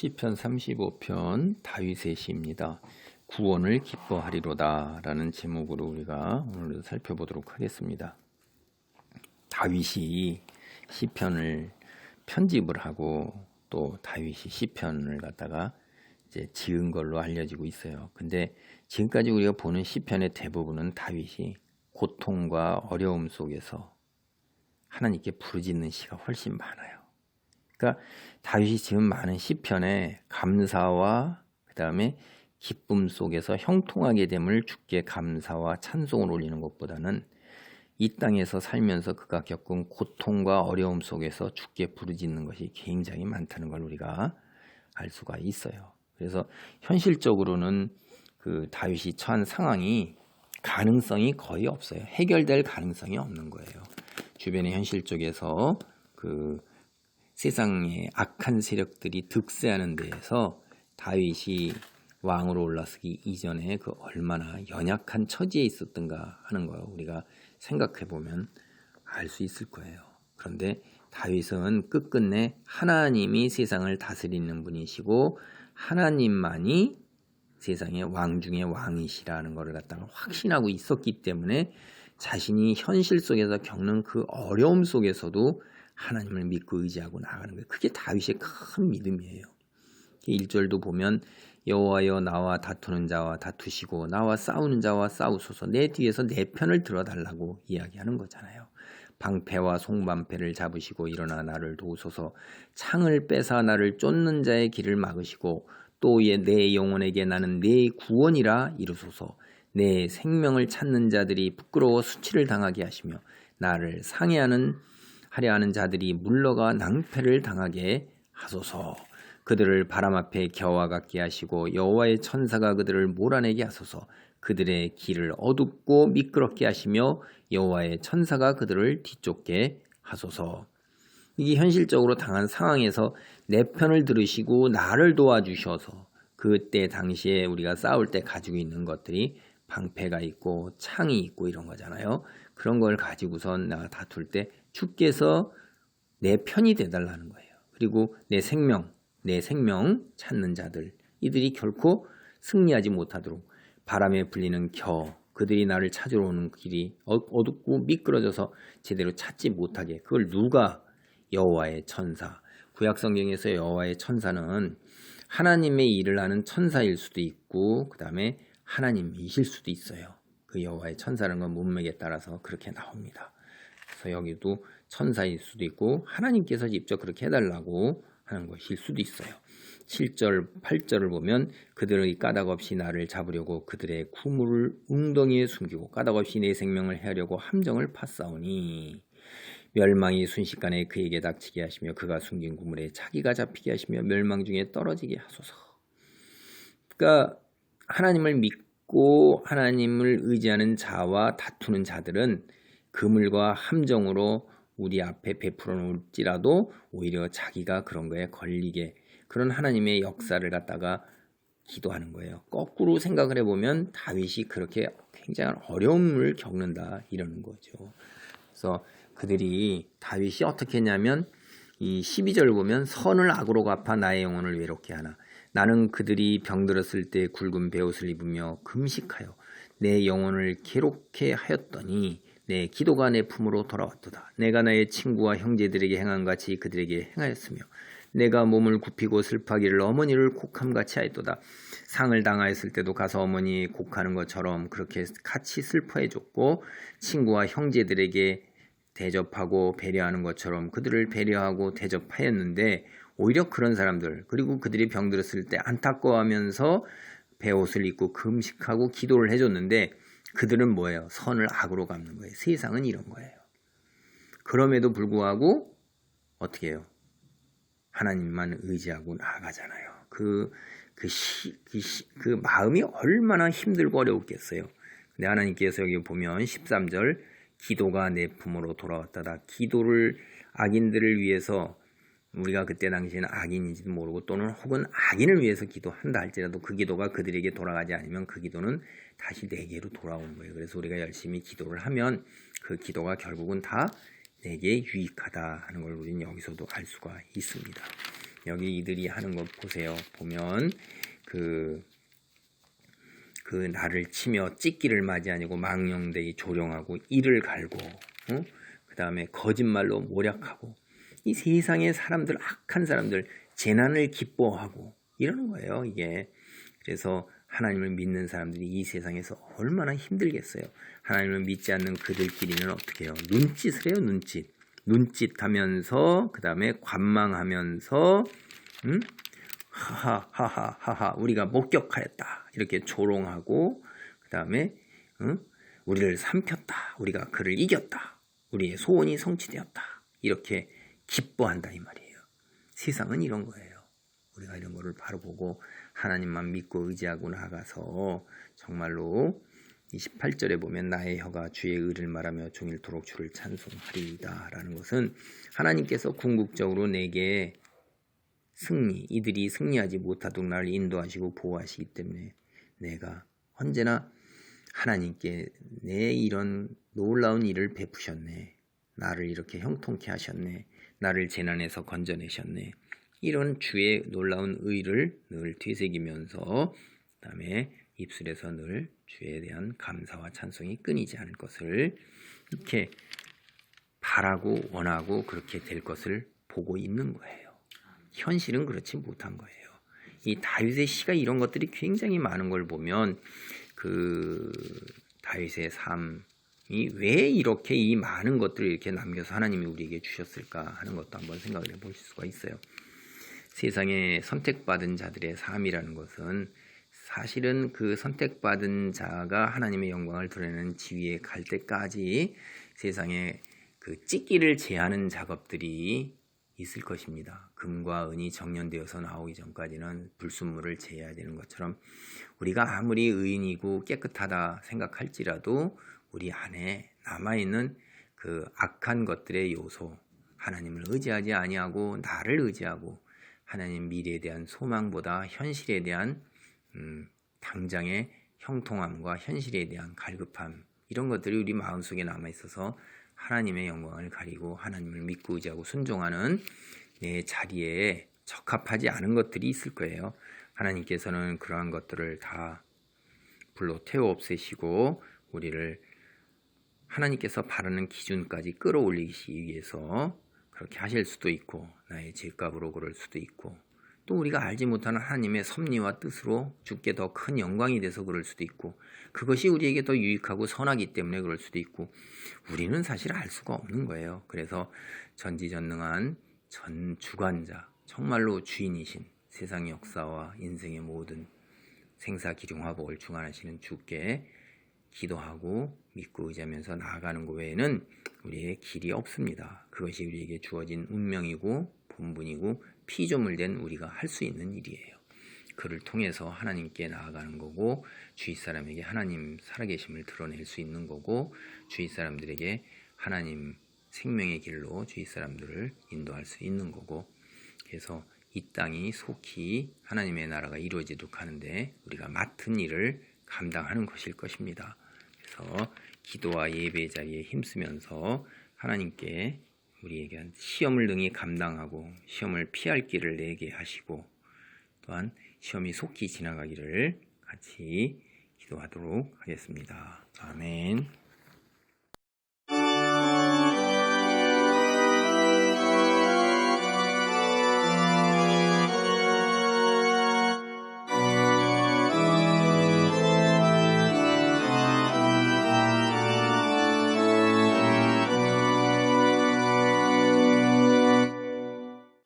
시편 35편 다윗의 시입니다. 구원을 기뻐하리로다 라는 제목으로 우리가 오늘 살펴보도록 하겠습니다. 다윗이 시편을 편집을 하고 또 다윗이 시편을 갖다가 이제 지은 걸로 알려지고 있어요. 근데 지금까지 우리가 보는 시편의 대부분은 다윗이 고통과 어려움 속에서 하나님께 부르짖는 시가 훨씬 많아요. 그러니까 다윗이 지금 많은 시편에 감사와 그 다음에 기쁨 속에서 형통하게 됨을 주께 감사와 찬송을 올리는 것보다는 이 땅에서 살면서 그가 겪은 고통과 어려움 속에서 주께 부르짖는 것이 굉장히 많다는 걸 우리가 알 수가 있어요. 그래서 현실적으로는 그 다윗이 처한 상황이 가능성이 거의 없어요. 해결될 가능성이 없는 거예요. 주변의 현실 쪽에서 그 세상의 악한 세력들이 득세하는 데에서 다윗이 왕으로 올라서기 이전에 그 얼마나 연약한 처지에 있었던가 하는 걸 우리가 생각해 보면 알 수 있을 거예요. 그런데 다윗은 끝끝내 하나님이 세상을 다스리는 분이시고 하나님만이 세상의 왕 중의 왕이시라는 것을 갖다가 확신하고 있었기 때문에 자신이 현실 속에서 겪는 그 어려움 속에서도 하나님을 믿고 의지하고 나가는 거예요. 그게 다윗의 큰 믿음이에요. 1절도 보면 여호와여 나와 다투는 자와 다투시고 나와 싸우는 자와 싸우소서 내 뒤에서 내 편을 들어달라고 이야기하는 거잖아요. 방패와 송방패를 잡으시고 일어나 나를 도우소서 창을 빼사 나를 쫓는 자의 길을 막으시고 또 내 영혼에게 나는 내 구원이라 이루소서 내 생명을 찾는 자들이 부끄러워 수치를 당하게 하시며 나를 하려 하는 자들이 물러가 낭패를 당하게 하소서. 그들을 바람 앞에 겨와 같게 하시고 여호와의 천사가 그들을 몰아내게 하소서. 그들의 길을 어둡고 미끄럽게 하시며 여호와의 천사가 그들을 뒤쫓게 하소서. 이게 현실적으로 당한 상황에서 내 편을 들으시고 나를 도와주셔서 그때 당시에 우리가 싸울 때 가지고 있는 것들이 방패가 있고 창이 있고 이런 거잖아요. 그런 걸 가지고선 내가 다툴 때 주께서 내 편이 되달라는 거예요. 그리고 내 생명 찾는 자들 이들이 결코 승리하지 못하도록 바람에 불리는 그들이 나를 찾으러 오는 길이 어둡고 미끄러져서 제대로 찾지 못하게 그걸 누가 여호와의 천사 구약 성경에서 여호와의 천사는 하나님의 일을 하는 천사일 수도 있고 그 다음에 하나님이실 수도 있어요. 그 여호와의 천사라는 건 문맥에 따라서 그렇게 나옵니다. 그래서 여기도 천사일 수도 있고 하나님께서 직접 그렇게 해달라고 하는 것일 수도 있어요. 7절, 8절을 보면 그들의 까닭 없이 나를 잡으려고 그들의 구물을 웅덩이에 숨기고 까닭 없이 내 생명을 해하려고 함정을 파싸우니 멸망이 순식간에 그에게 닥치게 하시며 그가 숨긴 구물에 자기가 잡히게 하시며 멸망 중에 떨어지게 하소서. 그러니까 하나님을 믿고 하나님을 의지하는 자와 다투는 자들은 그물과 함정으로 우리 앞에 베풀어 놓을지라도 오히려 자기가 그런 거에 걸리게 그런 하나님의 역사를 갖다가 기도하는 거예요. 거꾸로 생각을 해보면 다윗이 그렇게 굉장한 어려움을 겪는다 이러는 거죠. 그래서 그들이 다윗이 어떻게 했냐면 이 12절을 보면 선을 악으로 갚아 나의 영혼을 외롭게 하나 나는 그들이 병들었을 때 굵은 베옷을 입으며 금식하여 내 영혼을 괴롭게 하였더니 내 기도가 내 품으로 돌아왔도다. 내가 나의 친구와 형제들에게 행한 같이 그들에게 행하였으며 내가 몸을 굽히고 슬퍼하기를 어머니를 곡함같이 하였도다. 상을 당하였을 때도 가서 어머니 곡하는 것처럼 그렇게 같이 슬퍼해줬고 친구와 형제들에게 대접하고 배려하는 것처럼 그들을 배려하고 대접하였는데 오히려 그런 사람들 그리고 그들이 병들었을 때 안타까워하면서 베옷을 입고 금식하고 기도를 해줬는데 그들은 뭐예요? 선을 악으로 갚는 거예요. 세상은 이런 거예요. 그럼에도 불구하고 어떻게 해요? 하나님만 의지하고 나아가잖아요. 그 마음이 얼마나 힘들고 어려웠겠어요. 근데 하나님께서 여기 보면 13절 기도가 내 품으로 돌아왔다다. 기도를 악인들을 위해서 우리가 그때 당시에는 악인인지도 모르고 또는 혹은 악인을 위해서 기도한다 할지라도 그 기도가 그들에게 돌아가지 않으면 그 기도는 다시 내게로 돌아오는 거예요. 그래서 우리가 열심히 기도를 하면 그 기도가 결국은 다 내게 유익하다 하는 걸 우리는 여기서도 알 수가 있습니다. 여기 이들이 하는 것 보세요. 보면 그 나를 치며 찢기를 맞이하고 망령되이 조롱하고 이를 갈고 그 다음에 거짓말로 모략하고 이 세상의 사람들, 악한 사람들, 재난을 기뻐하고 이러는 거예요. 이게 그래서 하나님을 믿는 사람들이 이 세상에서 얼마나 힘들겠어요. 하나님을 믿지 않는 그들끼리는 어떻게 해요? 눈짓을 해요. 눈짓하면서 그 다음에 관망하면서 하하하하하 우리가 목격하였다 이렇게 조롱하고 그 다음에 우리를 삼켰다, 우리가 그를 이겼다, 우리의 소원이 성취되었다 이렇게 기뻐한다 이 말이에요. 세상은 이런 거예요. 우리가 이런 거를 바로 보고 하나님만 믿고 의지하고 나아가서 정말로 28절에 보면 나의 혀가 주의 의를 말하며 종일토록 주를 찬송하리이다 라는 것은 하나님께서 궁극적으로 내게 이들이 승리하지 못하도록 나를 인도하시고 보호하시기 때문에 내가 언제나 하나님께 내 이런 놀라운 일을 베푸셨네, 나를 이렇게 형통케 하셨네, 나를 재난에서 건져내셨네, 이런 주의 놀라운 의를 늘 되새기면서 그 다음에 입술에서 늘 주에 대한 감사와 찬송이 끊이지 않을 것을 이렇게 바라고 원하고 그렇게 될 것을 보고 있는 거예요. 현실은 그렇지 못한 거예요. 이 다윗의 시가 이런 것들이 굉장히 많은 걸 보면 그 다윗의 삶이 왜 이렇게 이 많은 것들을 이렇게 남겨서 하나님이 우리에게 주셨을까 하는 것도 한번 생각을 해볼 수가 있어요. 세상에 선택받은 자들의 삶이라는 것은 사실은 그 선택받은 자가 하나님의 영광을 드러내는 지위에 갈 때까지 세상에 그 찢기를 제하는 작업들이 있을 것입니다. 금과 은이 정련되어서 나오기 전까지는 불순물을 제해야 되는 것처럼 우리가 아무리 의인이고 깨끗하다 생각할지라도 우리 안에 남아있는 그 악한 것들의 요소, 하나님을 의지하지 아니하고 나를 의지하고 하나님 미래에 대한 소망보다 현실에 대한 당장의 형통함과 현실에 대한 갈급함, 이런 것들이 우리 마음속에 남아있어서 하나님의 영광을 가리고 하나님을 믿고 의지하고 순종하는 내 자리에 적합하지 않은 것들이 있을 거예요. 하나님께서는 그러한 것들을 다 불로 태워 없애시고 우리를 하나님께서 바라는 기준까지 끌어올리기 위해서 그렇게 하실 수도 있고 나의 죄값으로 그럴 수도 있고 또 우리가 알지 못하는 하나님의 섭리와 뜻으로 주께 더 큰 영광이 돼서 그럴 수도 있고 그것이 우리에게 더 유익하고 선하기 때문에 그럴 수도 있고 우리는 사실 알 수가 없는 거예요. 그래서 전지전능한 전주관자, 정말로 주인이신 세상의 역사와 인생의 모든 생사기륭화복을 주관하시는 주께 기도하고 믿고 의지하면서 나아가는 것 외에는 우리의 길이 없습니다. 그것이 우리에게 주어진 운명이고 본분이고 피조물된 우리가 할 수 있는 일이에요. 그를 통해서 하나님께 나아가는 거고 주위 사람에게 하나님 살아계심을 드러낼 수 있는 거고 주위 사람들에게 하나님 생명의 길로 주위 사람들을 인도할 수 있는 거고 그래서 이 땅이 속히 하나님의 나라가 이루어지도록 하는데 우리가 맡은 일을 감당하는 것일 것입니다. 그래서 기도와 예배의 자리에 힘쓰면서 하나님께 우리에게 시험을 능히 감당하고 시험을 피할 길을 내게 하시고 또한 시험이 속히 지나가기를 같이 기도하도록 하겠습니다. 아멘.